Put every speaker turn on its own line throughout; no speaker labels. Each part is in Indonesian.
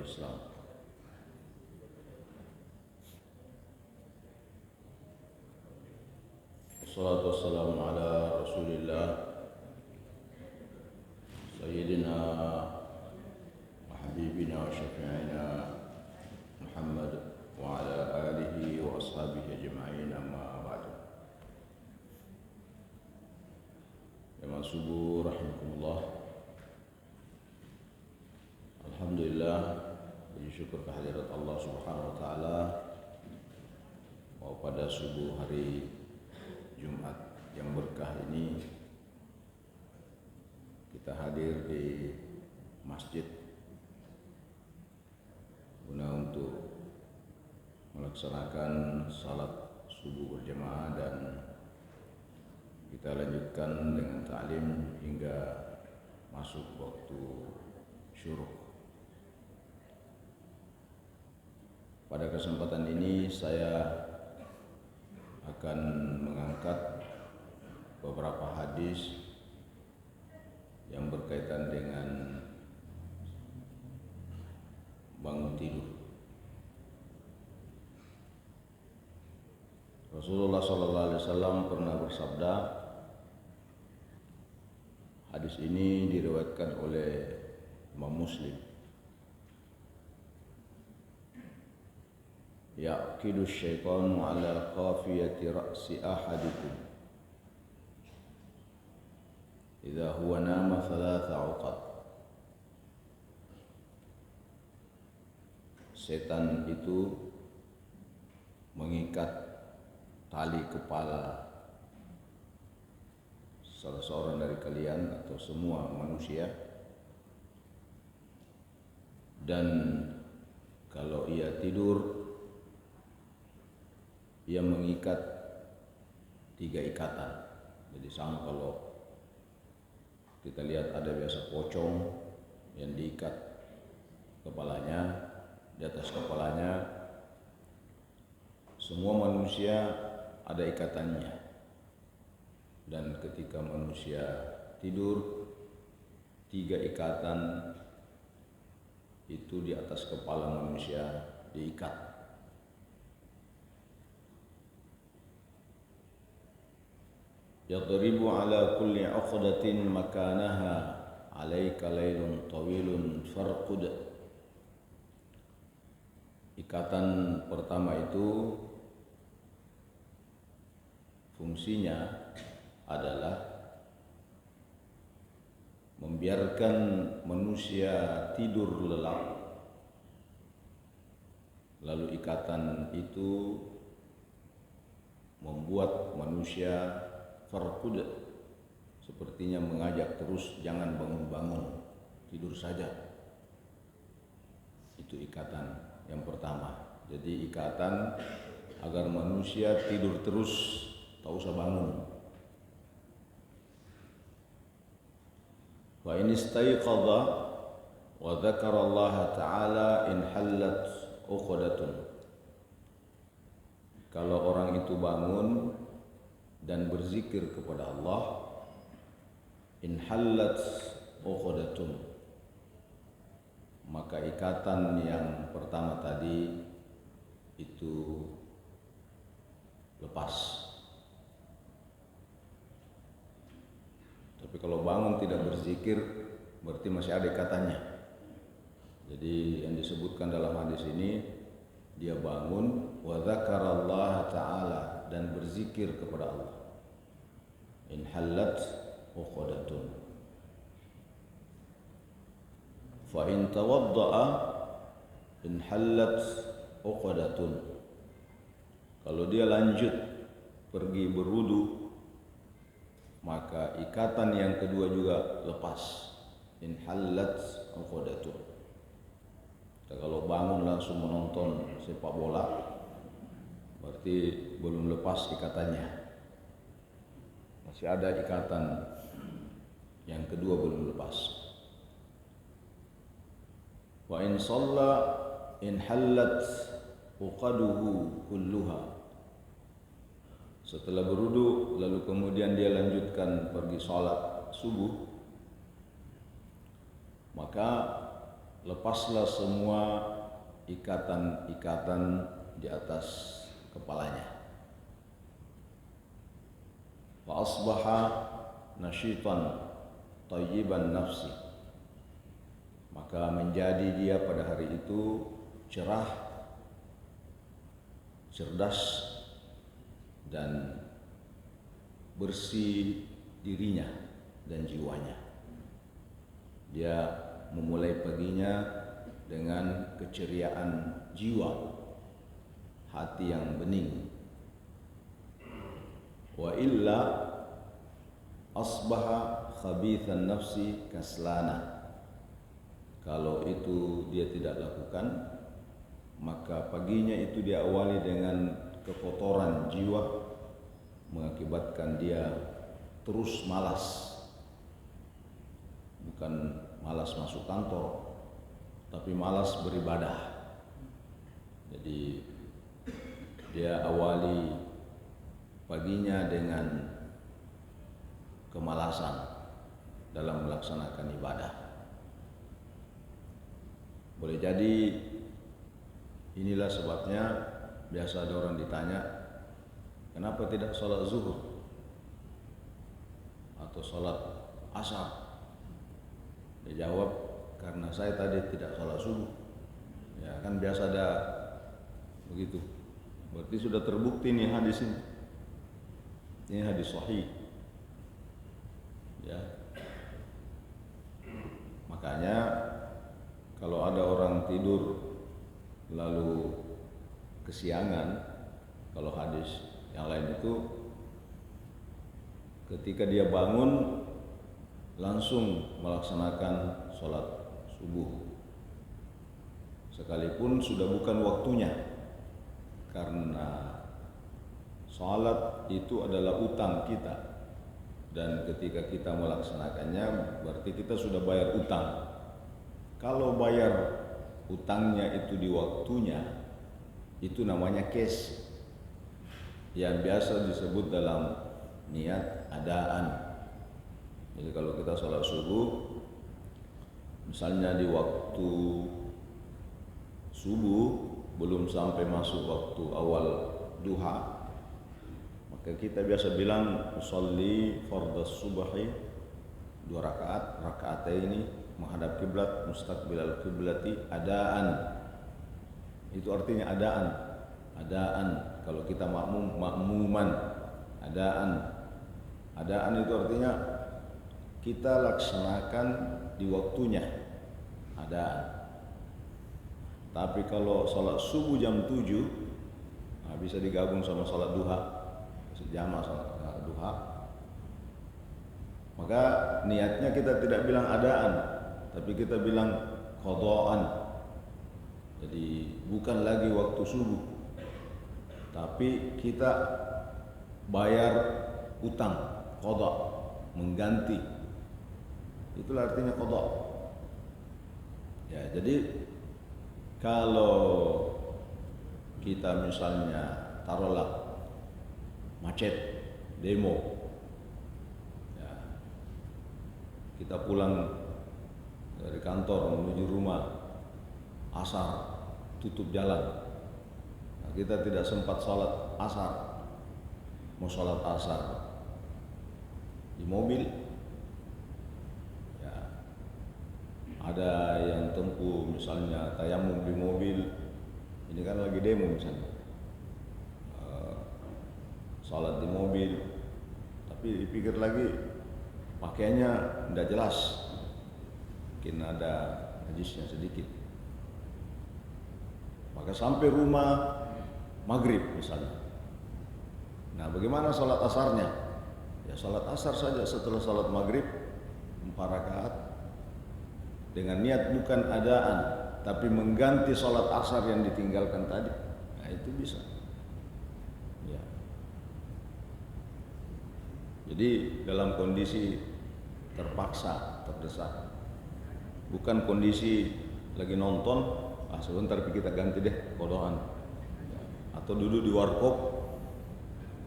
Islam. Wassalatu wassalamu ala Rasulillah Sayyidina wa habibina wa syafi'ina Muhammad wa ala alihi wa ashabihi ajma'in, amma ba'du. Jamaah subuh rahimakumullah. Alhamdulillah, puji syukur kehadirat Allah Subhanahu wa taala bahwa pada subuh hari Jumat yang berkah ini kita hadir di masjid guna untuk melaksanakan salat subuh berjamaah, dan kita lanjutkan dengan ta'lim hingga masuk waktu syuruk. Pada kesempatan ini saya akan mengangkat beberapa hadis yang berkaitan dengan bangun tidur. Rasulullah SAW pernah bersabda, hadis ini diriwayatkan oleh Imam Muslim, yaqidu syaitanu ala qafiyati ra'si ahadikum idza huwa nama thalatha uqad. Setan itu mengikat tali kepala salah seorang dari kalian atau semua manusia, dan kalau ia tidur ia mengikat 3 ikatan. Jadi sama kalau kita lihat ada biasa pocong yang diikat kepalanya, di atas kepalanya semua manusia ada ikatannya. Dan ketika manusia tidur, 3 ikatan itu di atas kepala manusia diikat. Yadribu ala kulli 'uqdatin makanaha 'alaika laylun tawilun farqud. Ikatan pertama itu fungsinya adalah membiarkan manusia tidur lelap, lalu ikatan itu membuat manusia farqud, sepertinya mengajak terus jangan bangun-bangun, tidur saja. Itu ikatan yang pertama. Jadi ikatan agar manusia tidur terus, tak usah bangun. Wa in istayqadha wa dzakara Allah Ta'ala in hallat uqdatun. Kalau orang itu bangun dan berzikir kepada Allah, in hallat uqdatun, maka ikatan yang pertama tadi itu lepas. Tapi kalau bangun tidak berzikir berarti masih ada ikatannya. Jadi yang disebutkan dalam hadis ini, dia bangun wa dzakarallaha ta'ala, dan berzikir kepada Allah, in hallat uqdatun. Fa in tawadda'a in hallat uqdatun. Kalau dia lanjut pergi berwudu, maka ikatan yang kedua juga lepas, in hallat uqdatun. Kalau bangun langsung menonton sepak bola berarti belum lepas ikatannya, masih ada ikatan yang kedua belum lepas. Wa in shalla in hallat uqaduhu kulluha. Setelah berwudu lalu kemudian dia lanjutkan pergi sholat subuh, maka lepaslah semua ikatan-ikatan di atas kepalanya. Fa asbaha nasyitan thayyiban nafsi, maka menjadi dia pada hari itu cerah, cerdas, dan bersih dirinya dan jiwanya. Dia memulai paginya dengan keceriaan jiwa, hati yang bening. Wa illa asbaha khabithan nafsi kaslana. Kalau itu dia tidak lakukan, maka paginya itu dia awali dengan kekotoran jiwa, mengakibatkan dia terus malas. Bukan malas masuk kantor, tapi malas beribadah. Jadi dia awali paginya dengan kemalasan dalam melaksanakan ibadah. Boleh jadi inilah sebabnya biasa ada orang ditanya, kenapa tidak sholat zuhur atau sholat asar? Dia jawab, karena saya tadi tidak sholat subuh. Ya kan biasa ada begitu. Berarti sudah terbukti nih hadis ini. Ini hadis sahih. Ya. Makanya kalau ada orang tidur lalu kesiangan, kalau hadis yang lain itu ketika dia bangun langsung melaksanakan sholat subuh, sekalipun sudah bukan waktunya, karena sholat itu adalah utang kita, dan ketika kita melaksanakannya berarti kita sudah bayar utang. Kalau bayar utangnya itu di waktunya, itu namanya cash, yang biasa disebut dalam niat adaan. Jadi kalau kita sholat subuh, misalnya di waktu subuh belum sampai masuk waktu awal duha, maka kita biasa bilang usolli fardhas subhi 2 rakaat, ini menghadap kiblat, mustaqbilal kiblati adaan. Itu artinya adaan. Adaan kalau kita makmuman, adaan. Adaan itu artinya kita laksanakan di waktunya, adaan. Tapi kalau sholat subuh jam 7, bisa digabung sama sholat duha, sejama sholat duha, maka niatnya kita tidak bilang adaan, tapi kita bilang qadaan. Jadi bukan lagi waktu subuh, tapi kita bayar utang, qada, mengganti. Itulah artinya qada. Ya, jadi kalau kita misalnya taruhlah macet, demo, ya, kita pulang dari kantor menuju rumah, asar, tutup jalan, nah, kita tidak sempat sholat asar, mau sholat asar di mobil. Ada yang tempuh misalnya tayamum di mobil, ini kan lagi demo misalnya, sholat di mobil, tapi dipikir lagi pakaiannya tidak jelas, mungkin ada najisnya sedikit, maka sampai rumah maghrib misalnya. Nah, bagaimana sholat asarnya? Ya sholat asar saja setelah sholat maghrib 4 rakaat dengan niat bukan adaan, tapi mengganti sholat asar yang ditinggalkan tadi. Nah, itu bisa. Ya. Jadi dalam kondisi terpaksa, terdesak, bukan kondisi lagi nonton, sebentar kita ganti deh kodohan, ya. Atau duduk di warkop,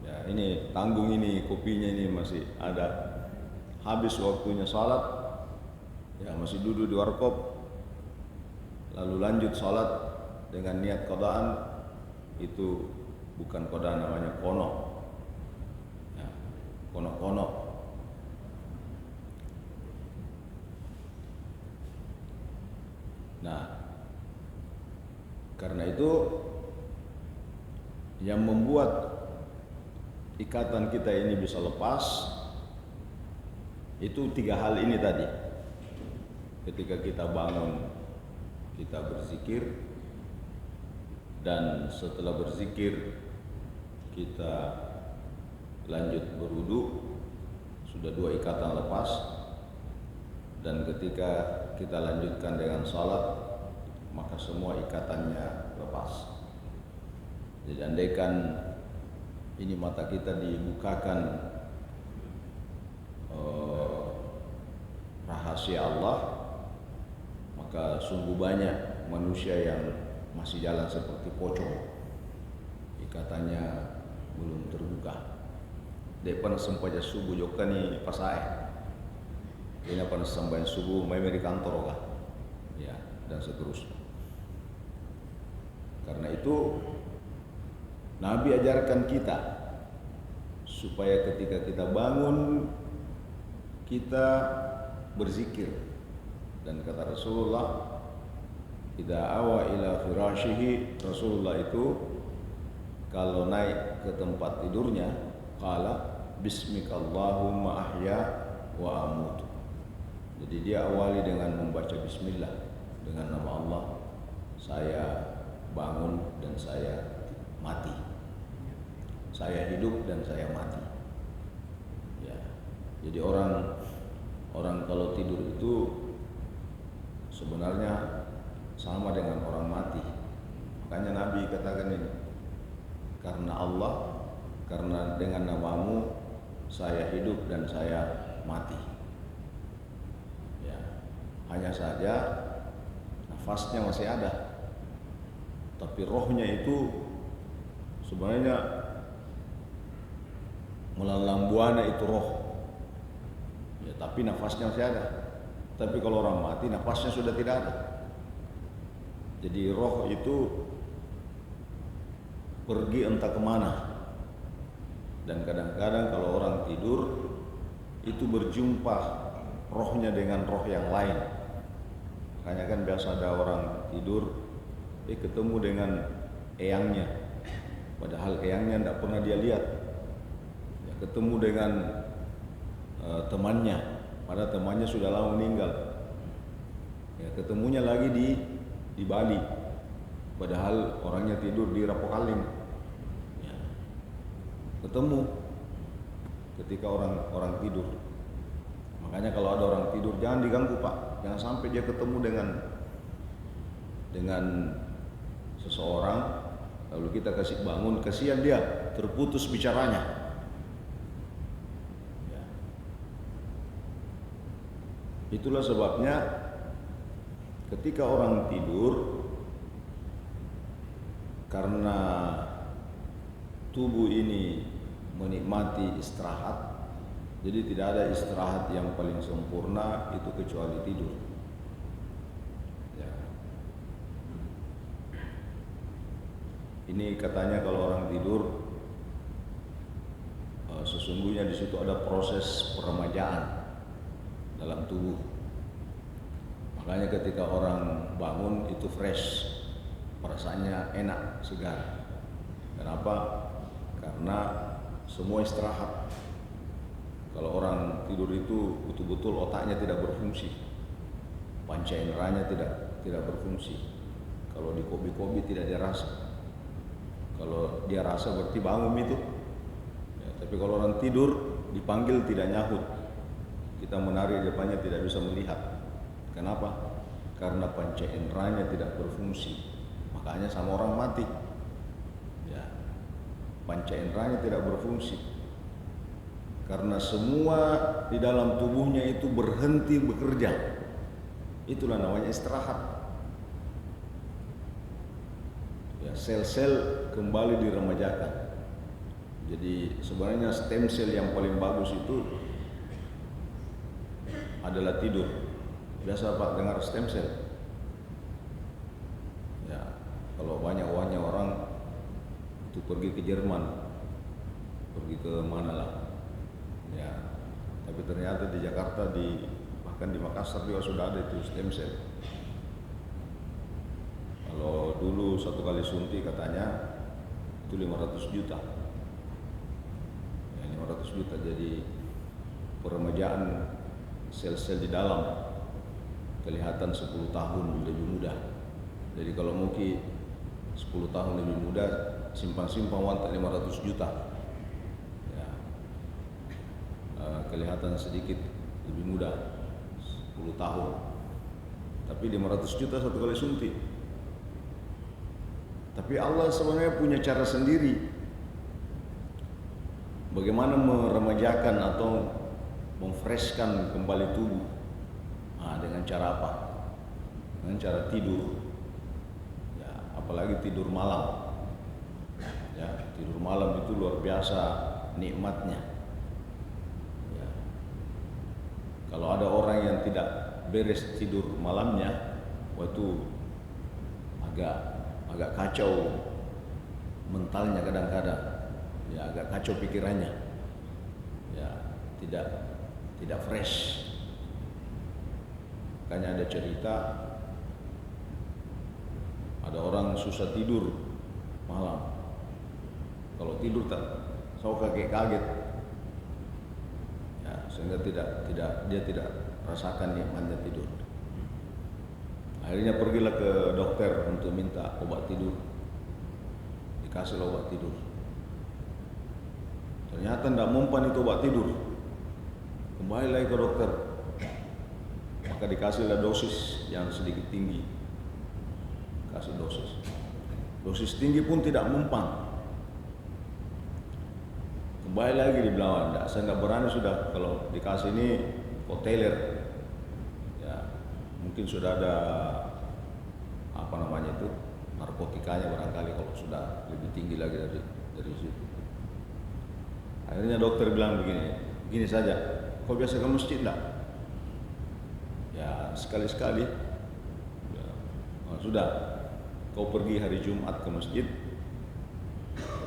ya ini tanggung ini kopinya ini masih ada, habis waktunya sholat, ya masih duduk di warkop, lalu lanjut sholat dengan niat qadaan, itu bukan qada, namanya kono. Ya, kono. Nah, karena itu yang membuat ikatan kita ini bisa lepas itu 3 hal ini tadi. Ketika kita bangun, kita berzikir, dan setelah berzikir kita lanjut berwudu, sudah 2 ikatan lepas. Dan ketika kita lanjutkan dengan salat, maka semua ikatannya lepas. Jadi andaikan ini mata kita dibukakan rahasia Allah, maka sungguh banyak manusia yang masih jalan seperti pocong, ikatannya belum terbuka. Depan sempaja subuh joka ni pasai, ini pada sampai subuh mai di kantor kah, ya, dan seterusnya. Karena itu Nabi ajarkan kita supaya ketika kita bangun kita berzikir, dan kata Rasulullah, idza awa ila firashihi, Rasulullah itu kalau naik ke tempat tidurnya qala bismikallahumma ahya wa amutu. Jadi dia awali dengan membaca bismillah, dengan nama Allah saya bangun dan saya mati, saya hidup dan saya mati. Ya, jadi orang kalau tidur itu sebenarnya sama dengan orang mati. Makanya Nabi katakan ini, karena Allah, karena dengan namamu saya hidup dan saya mati. Ya, hanya saja nafasnya masih ada, tapi rohnya itu sebenarnya melalang buana itu roh. Ya, tapi nafasnya masih ada. Tapi kalau orang mati nafasnya sudah tidak ada. Jadi roh itu pergi entah kemana. Dan kadang-kadang kalau orang tidur itu berjumpa rohnya dengan roh yang lain. Makanya kan biasa ada orang tidur ketemu dengan eyangnya, padahal eyangnya tidak pernah dia lihat. Ya, ketemu dengan temannya, padahal temannya sudah lama meninggal. Ya, ketemunya lagi di Bali, padahal orangnya tidur di Rapokaling. Ya, ketemu ketika orang tidur. Makanya kalau ada orang tidur jangan diganggu, Pak. Jangan sampai dia ketemu dengan seseorang lalu kita kasih bangun, kasihan dia terputus bicaranya. Ya. Itulah sebabnya ketika orang tidur, karena tubuh ini menikmati istirahat, jadi tidak ada istirahat yang paling sempurna itu kecuali tidur. Ya. Ini katanya kalau orang tidur, sesungguhnya di situ ada proses peremajaan dalam tubuh. Makanya ketika orang bangun itu fresh, perasaannya enak, segar. Kenapa? Karena semua istirahat. Kalau orang tidur itu betul-betul otaknya tidak berfungsi, panca inderanya tidak berfungsi. Kalau di kopi tidak dia rasa. Kalau dia rasa berarti bangun itu. Ya, tapi kalau orang tidur dipanggil tidak nyahut, kita menari depannya tidak bisa melihat. Kenapa? Karena panca inderanya tidak berfungsi. Makanya sama orang mati. Ya, panca inderanya tidak berfungsi. Karena semua di dalam tubuhnya itu berhenti bekerja. Itulah namanya istirahat. Ya, sel-sel kembali diremajakan. Jadi sebenarnya stem cell yang paling bagus itu adalah tidur. Biasa Pak dengar stem cell? Kalau banyak uangnya orang itu pergi ke Jerman, pergi ke mana lah. Ya, tapi ternyata di Jakarta, bahkan di Makassar juga sudah ada itu stem cell. Kalau dulu satu kali suntik katanya itu 500 juta. Ya, 500 juta, jadi peremajaan sel-sel di dalam kelihatan 10 tahun lebih mudah. Jadi kalau mungkin 10 tahun lebih mudah, simpan-simpan uang 500 juta. Ya, kelihatan sedikit lebih mudah 10 tahun. Tapi 500 juta satu kali suntik. Tapi Allah sebenarnya punya cara sendiri bagaimana meremajakan atau memfreshkan kembali tubuh. Dengan cara apa? Dengan cara tidur. Ya, apalagi tidur malam. Ya, tidur malam itu luar biasa nikmatnya. Ya. Kalau ada orang yang tidak beres tidur malamnya, waktu agak kacau mentalnya kadang-kadang, ya agak kacau pikirannya, ya tidak fresh. Makanya ada cerita ada orang susah tidur malam, kalau tidur selalu kaget, ya sehingga dia tidak rasakan nikmatnya tidur. Akhirnya pergilah ke dokter untuk minta obat tidur. Dikasih obat tidur. Ternyata tidak mempan itu obat tidur. Kembali lagi ke dokter. Maka dikasihlah dosis yang sedikit tinggi. Kasih dosis. Dosis tinggi pun tidak mempan. Kembali lagi dibilang, saya nggak berani sudah kalau dikasih ini koteler. Mungkin sudah ada narkotikanya barangkali kalau sudah lebih tinggi lagi dari situ. Akhirnya dokter bilang begini saja, kau biasa ke masjid enggak? Ya sekali-sekali. Ya, sudah, kau pergi hari Jumat ke masjid,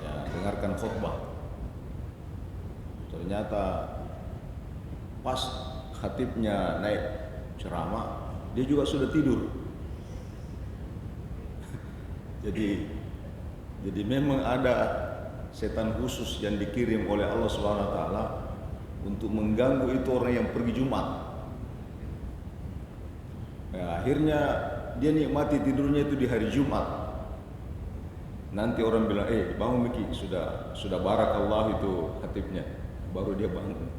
ya dengarkan khutbah. Ternyata pas khatibnya naik ceramah, dia juga sudah tidur. Jadi memang ada setan khusus yang dikirim oleh Allah Subhanahu wa taala untuk mengganggu itu orang yang pergi Jumat. Ya, akhirnya dia nikmati tidurnya itu di hari Jumat. Nanti orang bilang, bangun Miki, sudah barakallah itu khatibnya. Baru dia bangun.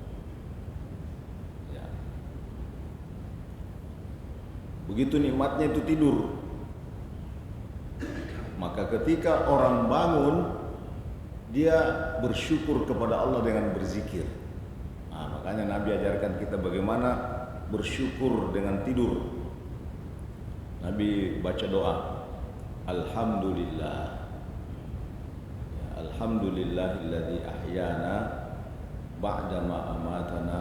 Begitu nikmatnya itu tidur. Maka ketika orang bangun, dia bersyukur kepada Allah dengan berzikir. Makanya Nabi ajarkan kita bagaimana bersyukur dengan tidur. Nabi baca doa, Alhamdulillah, Alhamdulillahilladzi ahyana ba'dama amatana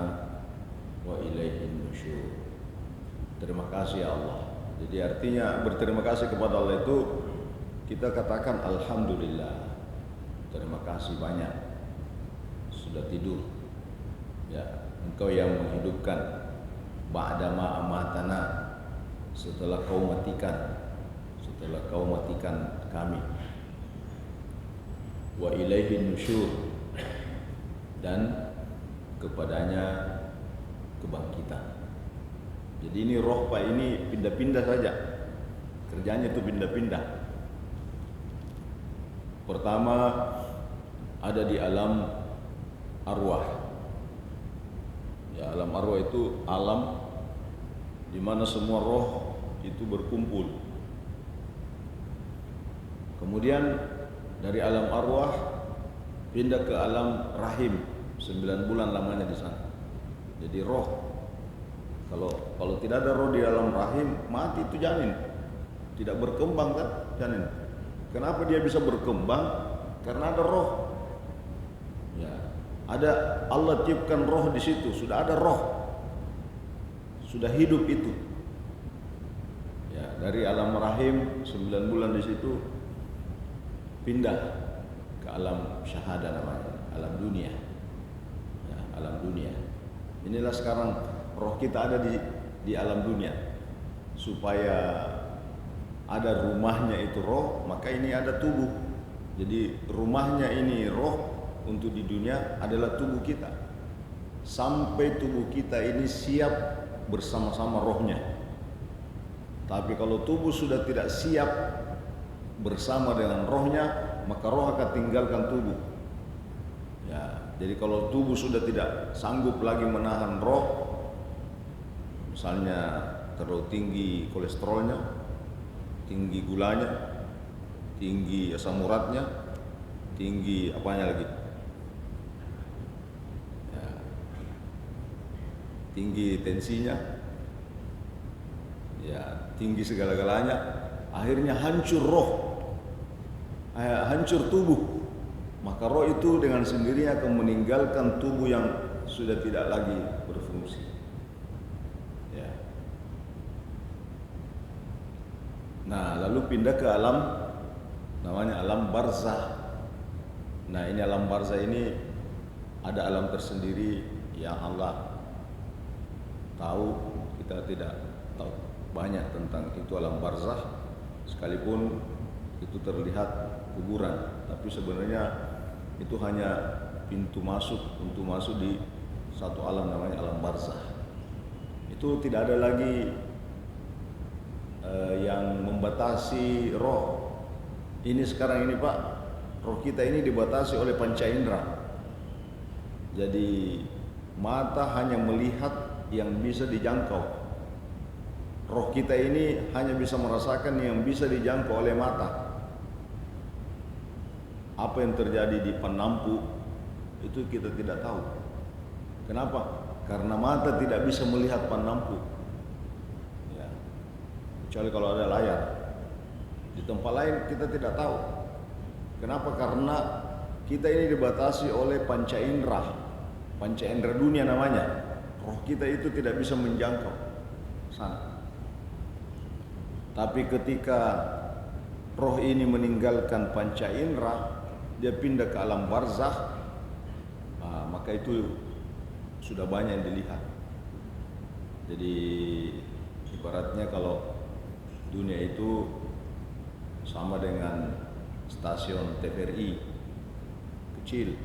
wa ilaihin nusyur. Terima kasih ya Allah. Jadi artinya berterima kasih kepada Allah itu kita katakan Alhamdulillah. Terima kasih banyak sudah tidur. Ya, Engkau yang menghidupkan ba'dama amatana, setelah kau matikan kami. Wa ilaihin nusyur, dan kepadanya kebangkitan. Jadi ini roh Pak ini pindah-pindah saja. Kerjanya itu pindah-pindah. Pertama ada di alam arwah. Ya, alam arwah itu alam di mana semua roh itu berkumpul. Kemudian dari alam arwah pindah ke alam rahim, 9 bulan lamanya di sana. Jadi roh kalau tidak ada roh di alam rahim, mati itu janin. Tidak berkembang kan janin. Kenapa dia bisa berkembang? Karena ada roh. Ya, ada Allah tiupkan roh di situ, sudah ada roh. Sudah hidup itu. Ya, dari alam rahim 9 bulan di situ pindah ke alam syahada namanya, alam dunia. Ya, alam dunia. Inilah sekarang roh kita ada di alam dunia. Supaya ada rumahnya itu roh, maka ini ada tubuh. Jadi rumahnya ini roh untuk di dunia adalah tubuh kita. Sampai tubuh kita ini siap bersama-sama rohnya. Tapi kalau tubuh sudah tidak siap bersama dengan rohnya, maka roh akan tinggalkan tubuh. Ya, jadi kalau tubuh sudah tidak sanggup lagi menahan roh, misalnya terlalu tinggi kolesterolnya, tinggi gulanya, tinggi asam uratnya, tinggi apanya lagi, ya, tinggi tensinya, ya, tinggi segala-galanya, akhirnya hancur roh, hancur tubuh. Maka roh itu dengan sendirinya akan meninggalkan tubuh yang sudah tidak lagi berfungsi. Ya. Nah, lalu pindah ke alam namanya alam barzah. Nah, ini alam barzah ini ada alam tersendiri yang Allah tahu, kita tidak tahu banyak tentang itu alam barzah, sekalipun itu terlihat kuburan, tapi sebenarnya itu hanya pintu masuk untuk masuk di satu alam namanya alam barzah. Itu tidak ada lagi yang membatasi roh. Ini sekarang ini Pak, roh kita ini dibatasi oleh panca indera. Jadi mata hanya melihat yang bisa dijangkau. Roh kita ini hanya bisa merasakan yang bisa dijangkau oleh mata. Apa yang terjadi di penampu itu kita tidak tahu. Kenapa? Karena mata tidak bisa melihat penampu. Ya. Kecuali kalau ada layar. Di tempat lain kita tidak tahu. Kenapa? Karena kita ini dibatasi oleh panca indera. Panca indera dunia namanya. Roh kita itu tidak bisa menjangkau sana. Tapi ketika roh ini meninggalkan panca indera, dia pindah ke alam barzah, maka itu sudah banyak yang dilihat. Jadi ibaratnya kalau dunia itu sama dengan stasiun TVRI kecil.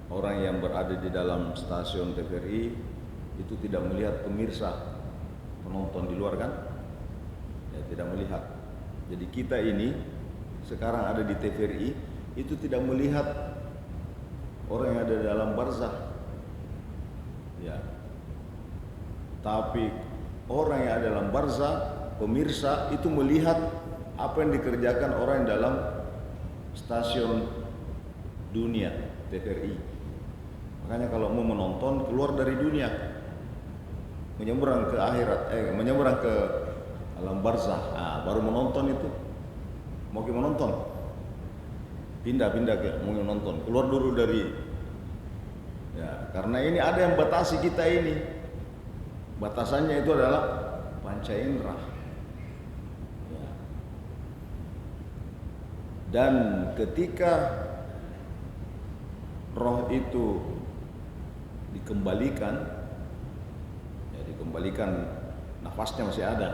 Orang yang berada di dalam stasiun TVRI itu tidak melihat pemirsa, penonton di luar kan? Ya, tidak melihat. Jadi kita ini sekarang ada di TVRI itu tidak melihat orang yang ada di dalam barzah. Ya. Tapi orang yang ada dalam barzah, pemirsa itu melihat apa yang dikerjakan orang yang dalam stasiun dunia TVRI. Makanya kalau mau menonton keluar dari dunia, menyeberang ke akhirat, menyeberang ke alam barzah, baru menonton itu. Mau ke menonton, pindah ke mau menonton, keluar dulu dari, ya, karena ini ada yang batasi kita ini. Batasannya itu adalah panca indera. Ya. Dan ketika roh itu dikembalikan, ya, dikembalikan, nafasnya masih ada,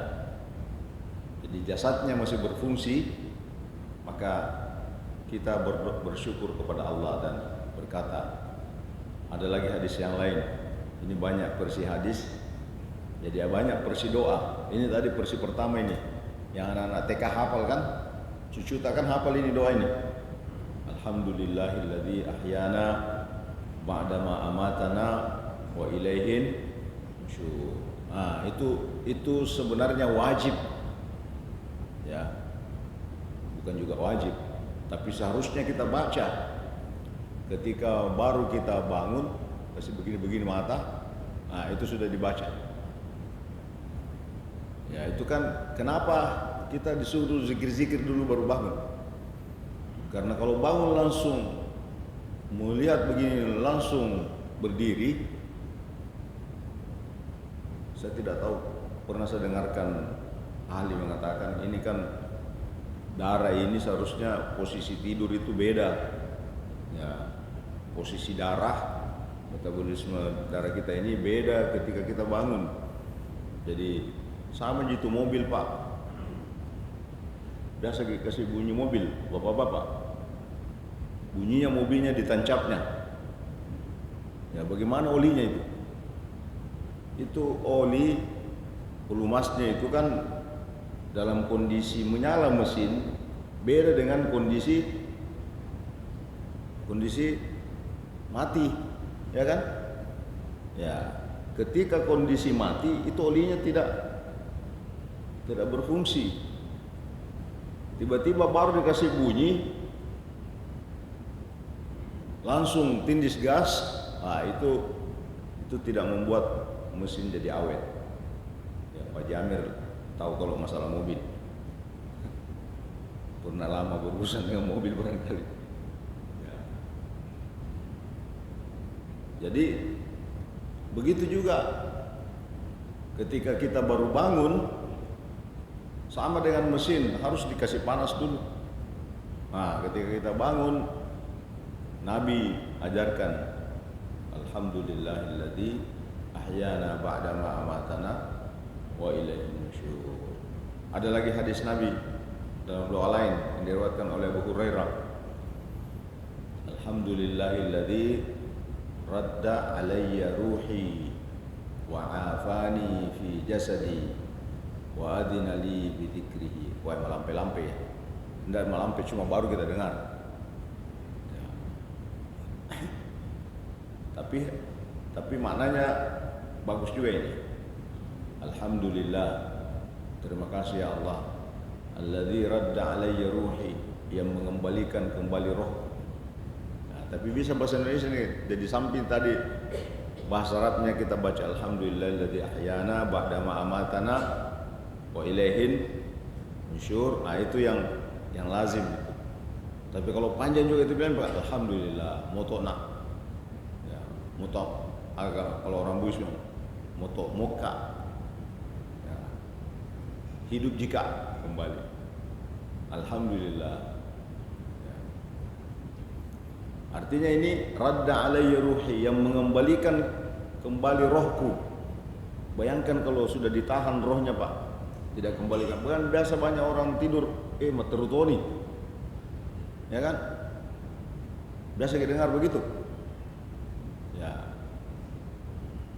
jadi jasadnya masih berfungsi, maka kita bersyukur kepada Allah dan berkata, ada lagi hadis yang lain. Ini banyak versi hadis, jadi banyak versi doa. Ini tadi versi pertama ini, yang anak-anak TK hafal kan, cucu tak kan hafal ini doa ini. Alhamdulillahilladzi ahyana ba'dama amatana wa ilaihin nusyur. Itu sebenarnya wajib. Ya. Bukan juga wajib, tapi seharusnya kita baca ketika baru kita bangun, kasih begini-begini mata, itu sudah dibaca. Ya, itu kan kenapa kita disuruh zikir-zikir dulu baru bangun. Karena kalau bangun langsung melihat begini langsung berdiri, saya tidak tahu, pernah saya dengarkan ahli mengatakan ini kan darah ini seharusnya posisi tidur itu beda. Ya, posisi darah, metabolisme darah kita ini beda ketika kita bangun. Jadi sama gitu mobil Pak, biasa kasih bunyi mobil, bapak-bapak, bunyinya mobilnya ditancapnya. Ya bagaimana olinya itu? Itu oli pelumasnya itu kan dalam kondisi menyala mesin beda dengan kondisi mati, ya kan? Ya, ketika kondisi mati itu olinya tidak berfungsi. Tiba-tiba baru dikasih bunyi, langsung tindis gas, itu tidak membuat mesin jadi awet. Ya, Pak Jamir tahu kalau masalah mobil, pernah lama berurusan dengan mobil barangkali. Ya. Jadi begitu juga ketika kita baru bangun, sama dengan mesin harus dikasih panas dulu. Nah, ketika kita bangun, Nabi ajarkan, Alhamdulillahilladzi ahyana ba'dama amatana wa ilaihi nusyur. Ada lagi hadis Nabi dalam doa lain yang diriwayatkan oleh Abu Hurairah. Alhamdulillahilladzi radda alayya ruhi wa afani fi jasadi wa adina li bi dzikrihi. Wah, melampai-lampai ya. Tidak melampai cuma baru kita dengar. Ya. Tapi maknanya bagus juga ini. Alhamdulillah, terima kasih ya Allah, alladzi radda alayya ruhi, yang mengembalikan kembali roh. Nah, tapi bisa bahasa Indonesia nih, jadi samping tadi bahasa Arabnya kita baca alhamdulillahilladzi ahyana ba'dama amatana wa ilaihin nusyur. Nah, itu yang lazim itu. Tapi kalau panjang juga itu bilang alhamdulillah motona. Ya, moto agak kalau orang Bugis moto moka. Ya. Hidup jika kembali. Alhamdulillah. Ya. Artinya ini radda alayya ruhi, yang mengembalikan kembali rohku. Bayangkan kalau sudah ditahan rohnya Pak, tidak kembalikan. Bukan biasa banyak orang tidur materutoni, ya kan? Biasa kita dengar begitu. Ya,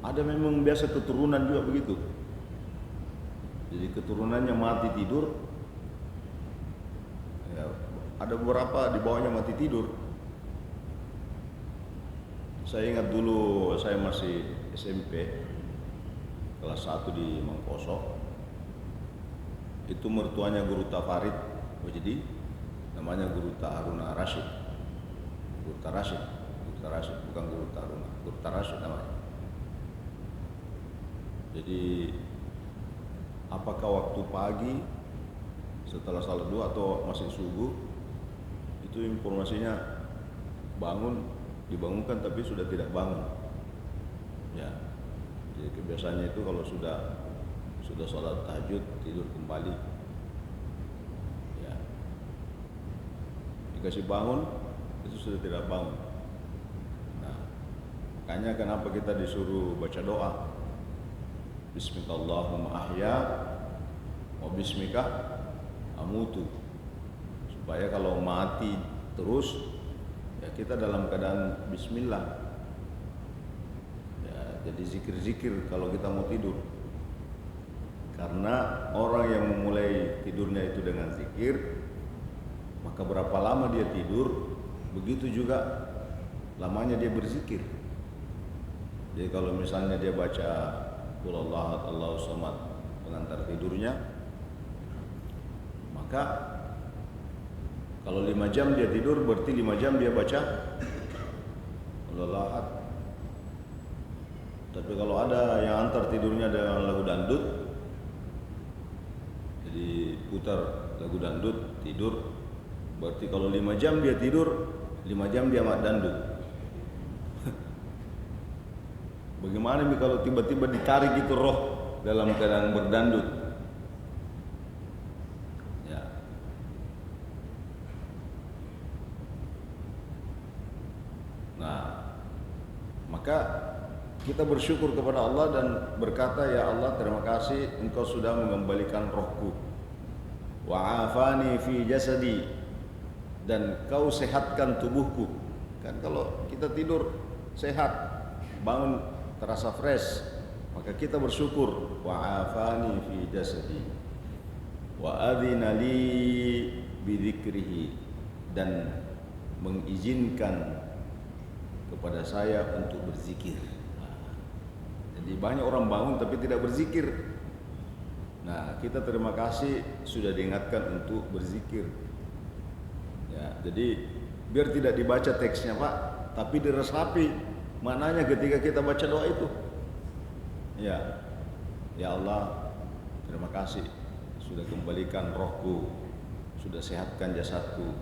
ada memang biasa keturunan juga begitu. Jadi keturunannya mati tidur. Ya, ada beberapa di bawahnya mati tidur. Saya ingat dulu saya masih SMP kelas 1 di Mangkoso. Itu mertuanya Guru Tafarid, jadi namanya Guru Haruna Rashid. Guru Rashid, bukan Guru Haruna, Guru Rashid namanya. Jadi apakah waktu pagi setelah salat duha atau masih subuh, itu informasinya dibangunkan tapi sudah tidak bangun. Ya, jadi kebiasaannya itu kalau sudah sholat tahajud tidur kembali, ya dikasih bangun itu sudah tidak bangun. Nah, makanya kenapa kita disuruh baca doa Bismillahirrahmanirrahim ahya wa bismika amutu, supaya kalau mati terus ya kita dalam keadaan Bismillah. Ya, jadi zikir-zikir kalau kita mau tidur. Karena orang yang memulai tidurnya itu dengan zikir, maka berapa lama dia tidur, begitu juga lamanya dia berzikir. Jadi kalau misalnya dia baca Qul Huwallahu ahad Allahus samad pengantar tidurnya, maka kalau 5 jam dia tidur, berarti 5 jam dia baca Qul Huwallahu ahad. Tapi kalau ada yang antar tidurnya dengan lagu dangdut, jadi putar lagu dangdut tidur, berarti kalau 5 jam dia tidur, 5 jam dia mak dangdut. Bagaimana nih kalau tiba-tiba ditarik itu roh dalam keadaan berdangdut? Ya. Maka kita bersyukur kepada Allah dan berkata, ya Allah, terima kasih Engkau sudah mengembalikan rohku, wa afani fi jasadi, dan Kau sehatkan tubuhku. Kan kalau kita tidur sehat, bangun terasa fresh, maka kita bersyukur, wa afani fi jasadi wa adzina li bi dzikrihi, dan mengizinkan kepada saya untuk berzikir. Jadi banyak orang bangun tapi tidak berzikir. Nah, kita terima kasih sudah diingatkan untuk berzikir. Ya, jadi biar tidak dibaca teksnya Pak, tapi diresapi maknanya ketika kita baca doa itu. Ya, ya Allah, terima kasih sudah kembalikan rohku, sudah sehatkan jasadku,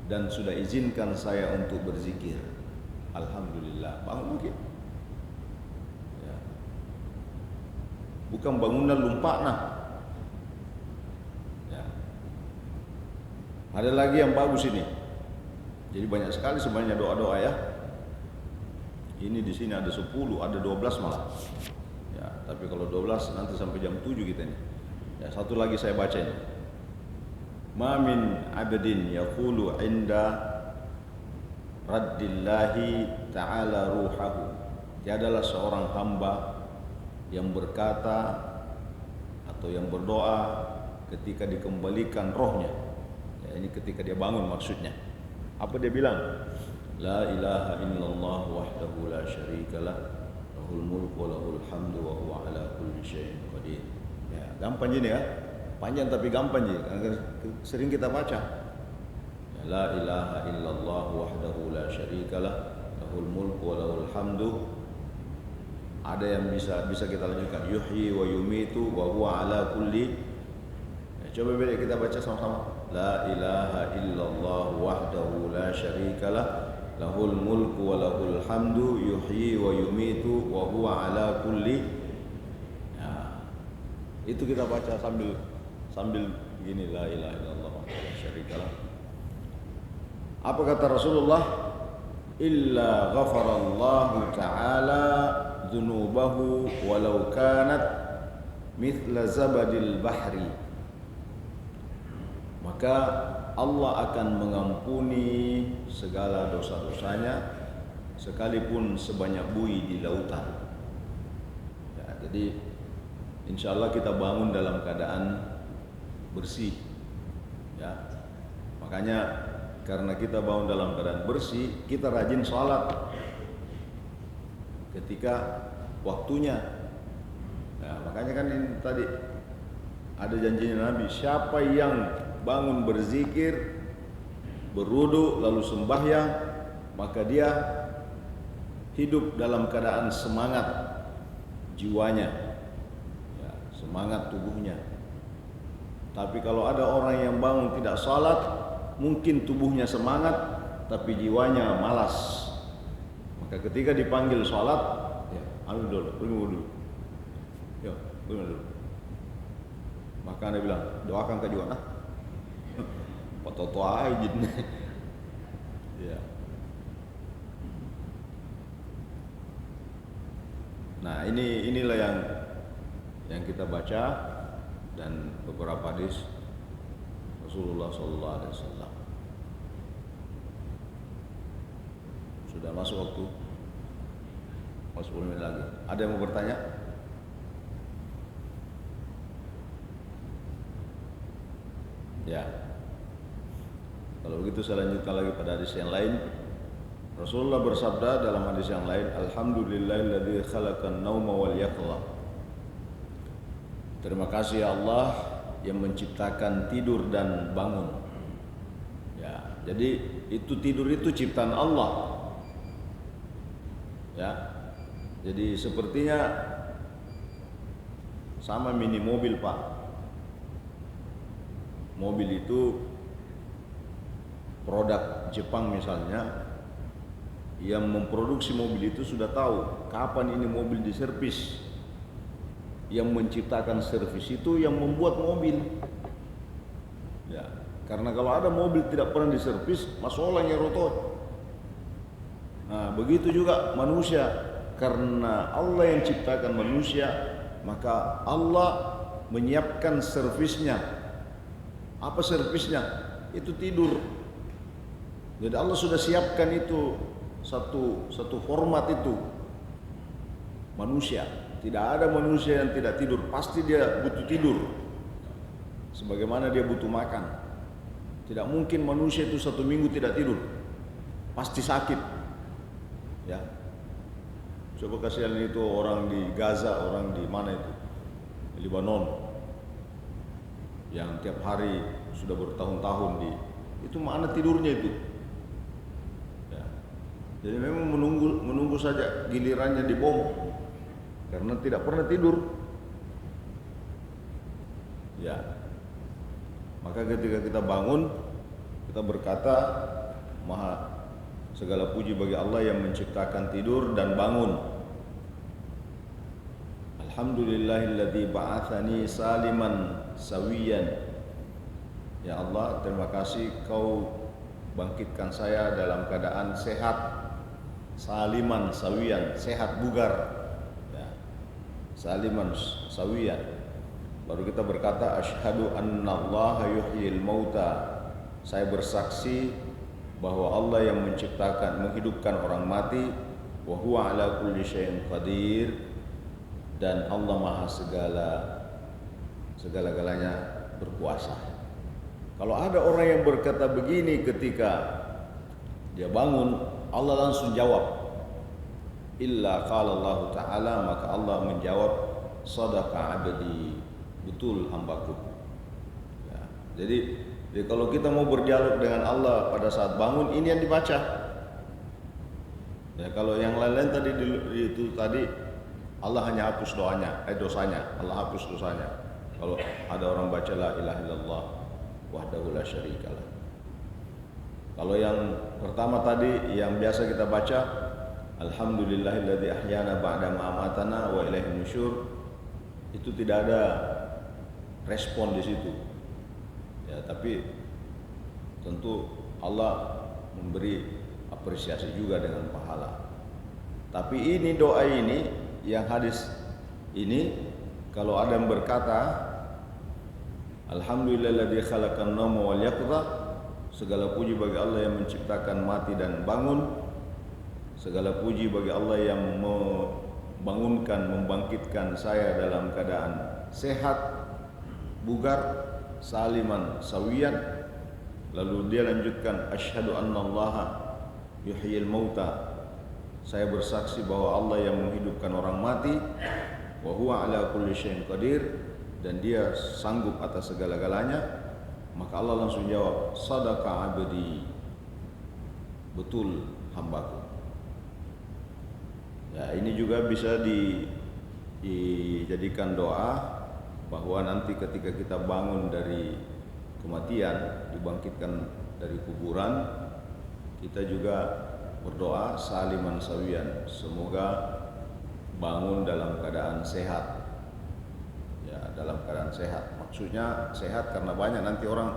dan sudah izinkan saya untuk berzikir. Alhamdulillah, bangun mungkin. Ya. Bukan bangunan lumpakna. Ya. Ada lagi yang bagus ini. Jadi banyak sekali sebenarnya doa-doa ya. Ini di sini ada 10, ada 12 malah. Ya, tapi kalau 12 nanti sampai jam 7 kita nih. Ya, satu lagi saya baca ini. Ma min abdin yaqulu inda raddillahi ta'ala ruhahu. Tiadalah seorang hamba yang berkata atau yang berdoa ketika dikembalikan rohnya. Ya, ini ketika dia bangun maksudnya. Apa dia bilang? La ilaha illallah wahdahu la syarikalah, lahul mulku wa lahul hamdu wa huwa ala kulli syai'in qadir. Ya, gampang ini ya. Panjang tapi gampang je. Sering kita baca. La ilaha illallah wahdahu la syarikalah, lahul mulku wa lahul hamdu. Ada yang bisa kita lanjutkan, yuhyi wa yumitu wa huwa ala kulli. Ya, coba bila kita baca sama-sama. La ilaha illallah wahdahu la syarikalah, lahul mulku wa lahul hamdu, yuhyi wa yumitu wa huwa ala kulli. Ya, itu kita baca sambil begini, la ilaha illallah wahdahu la syarikalah. Apa kata Rasulullah? Illa ghafarallahu ta'ala dzunubahu walau kanat mithla zabadil bahri. Maka Allah akan mengampuni segala dosa-dosanya sekalipun sebanyak buih di lautan. Ya, jadi insyaallah kita bangun dalam keadaan bersih. Ya. Makanya karena kita bangun dalam keadaan bersih, kita rajin sholat ketika waktunya. Nah, makanya kan ini tadi ada janjinya Nabi, siapa yang bangun berzikir, berwudu lalu sembahyang, maka dia hidup dalam keadaan semangat jiwanya, ya, semangat tubuhnya. Tapi kalau ada orang yang bangun tidak sholat, mungkin tubuhnya semangat tapi jiwanya malas. Maka ketika dipanggil sholat, ya, ambil dulu, pergi dulu. Ya, pergi dulu. Maka Anda bilang, doakan ke Juana. Foto-foto aja. Ya. Nah, inilah yang kita baca dan beberapa hadis Rasulullah sallallahu alaihi wasallam. Sudah masuk waktu. Masuk 10 menit lagi. Ada yang mau bertanya? Ya. Kalau begitu saya lanjutkan lagi pada hadis yang lain. Rasulullah bersabda dalam hadis yang lain, alhamdulillahilladzi khalaqan nauma wal yaqظah. Terima kasih ya Allah yang menciptakan tidur dan bangun. Ya, jadi itu tidur itu ciptaan Allah. Ya. Jadi sepertinya sama mini mobil, Pak. Mobil itu produk Jepang misalnya, yang memproduksi mobil itu sudah tahu kapan ini mobil diservis. Yang menciptakan servis itu yang membuat mobil. Ya, karena kalau ada mobil tidak pernah diservis, masalahnya rotot. Nah, begitu juga manusia. karena Allah yang ciptakan manusia, maka Allah menyiapkan servisnya. Apa servisnya? Itu tidur. Jadi Allah sudah siapkan itu satu format itu. Manusia, tidak ada manusia yang tidak tidur, pasti dia butuh tidur. Sebagaimana dia butuh makan. Tidak mungkin manusia itu 1 minggu tidak tidur. Pasti sakit. Ya. Coba kasihan itu orang di Gaza, orang di mana itu? Di Lebanon. Yang tiap hari sudah bertahun-tahun itu mana tidurnya itu? Ya. Jadi memang menunggu saja gilirannya dibom. Karena tidak pernah tidur. Ya. Maka ketika kita bangun, kita berkata, segala puji bagi Allah yang menciptakan tidur dan bangun. Alhamdulillahilladzi ba'atsani saliman sawiyan. Ya Allah, terima kasih Kau bangkitkan saya dalam keadaan sehat, saliman sawiyan, sehat bugar. Ya. Saliman sawiyan. Baru kita berkata asyhadu annallaha yuhyil mauta. Saya bersaksi bahwa Allah yang menciptakan, menghidupkan orang mati, wa huwa ala kulli syai'in qadir, dan Allah Maha segala-galanya berkuasa. Kalau ada orang yang berkata begini ketika dia bangun, Allah langsung jawab. Illa qala Allah Ta'ala, maka Allah menjawab, sadaqa abdi, betul hambaku. Ya, jadi kalau kita mau berdialog dengan Allah pada saat bangun, ini yang dibaca. Ya, kalau yang lain-lain tadi itu tadi Allah hanya hapus dosanya, Allah hapus dosanya. Kalau ada orang baca la ilaha illallah wahdahu la syarikalah. Kalau yang pertama tadi yang biasa kita baca, alhamdulillahilladzi ahyana ba'da ma amatana wa ilaihin nusyur, itu tidak ada respon di situ. Ya, tapi tentu Allah memberi apresiasi juga dengan pahala. Tapi ini doa ini, yang hadis ini, kalau ada yang berkata alhamdulillahilladzi khalaqan nauma wal yaqdha, segala puji bagi Allah yang menciptakan mati dan bangun, segala puji bagi Allah yang membangunkan, membangkitkan saya dalam keadaan sehat, bugar, saliman sawiyan. Lalu dia lanjutkan asyhadu annallaha yuhyil mauta, saya bersaksi bahwa Allah yang menghidupkan orang mati, wa huwa ala kulli syai'in qadir, dan dia sanggup atas segala-galanya. Maka Allah langsung jawab, sadaqa abdi, betul hambaku. Ya, ini juga bisa dijadikan doa, bahwa nanti ketika kita bangun dari kematian, dibangkitkan dari kuburan, kita juga berdoa saliman sawiyan, semoga bangun dalam keadaan sehat. Ya, dalam keadaan sehat. Maksudnya sehat karena banyak nanti orang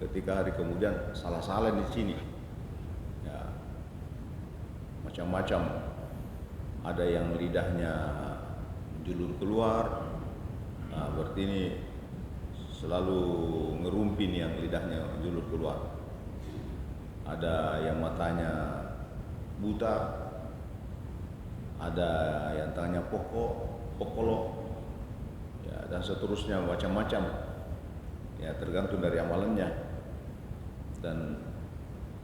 ketika hari kemudian salah-salah di sini. Ya, macam-macam. Ada yang lidahnya julur keluar. Nah, berarti ini selalu ngerumpin yang lidahnya julur keluar. Ada yang matanya buta, ada yang tangannya pokolo, ya, dan seterusnya, macam-macam. Ya, tergantung dari amalannya. Dan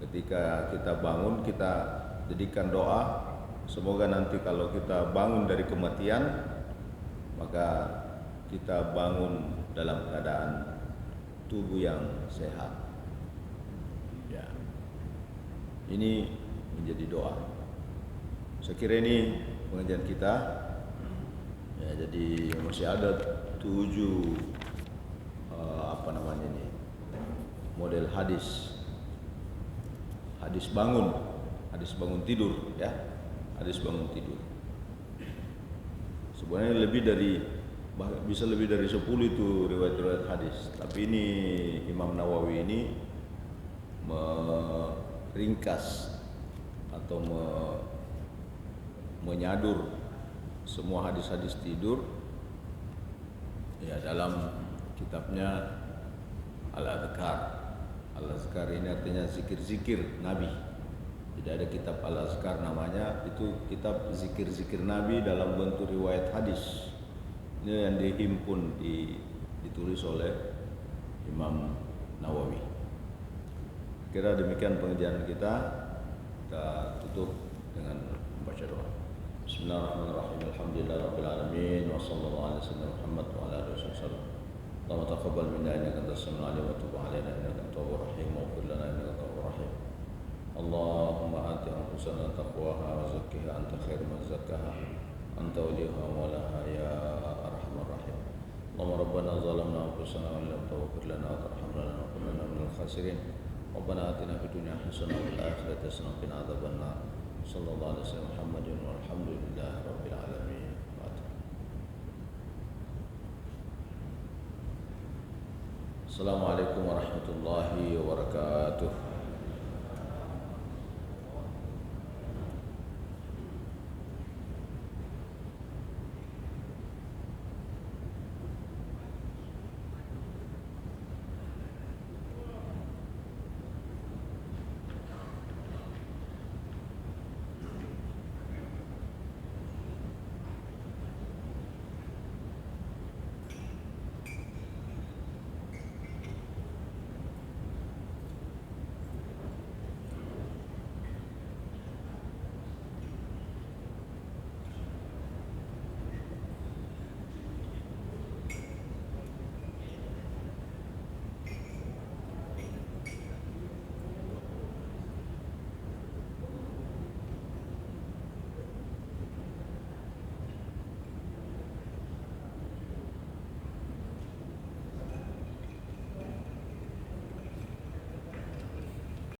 ketika kita bangun, kita jadikan doa, semoga nanti kalau kita bangun dari kematian, maka kita bangun dalam keadaan tubuh yang sehat. Ya. Ini menjadi doa. Saya kira ini pengajian kita. Ya, jadi masih ada 7 model hadis bangun tidur, ya. Hadis bangun tidur. Sebenarnya bisa lebih dari 10 itu riwayat-riwayat hadis. Tapi ini Imam Nawawi ini meringkas atau menyadur semua hadis-hadis tidur ya dalam kitabnya Al-Adhkar. Al-Azkar ini artinya zikir-zikir Nabi. Tidak ada kitab Al-Azkar namanya, itu kitab zikir-zikir Nabi dalam bentuk riwayat hadis. Ini yang dihimpun, ditulis oleh Imam Nawawi. Kira demikian pengajian kita tutup dengan membaca doa. Bismillahirrahmanirrahim. Alhamdulillahirabbil alamin wa sallallahu alaihi wasallam Muhammad wa ala alihi wasallam. Allahumma taqabbal minna innaka antas samiul alim wa tub alaina innaka antat tawwabur rahim waghfir lana innaka antat tawwabur rahim. Allahumma ati anfusana taqwaha wa zakkiha anta khairu man zakkaha anta waliha wa mawlaha ya arhamar rahim. Allahumma rabbana zalamna anfusana wa lam taghfir lana wa tarhamna lanakunanna minal khasirin. Rabbana atina fid dunya hasanah wa fil akhirati hasanah wa qina adzabannar. Sallallahu alaihi wasallam Muhammadin walhamdulillahi rabbil alamin. Assalamualaikum warahmatullahi wabarakatuh.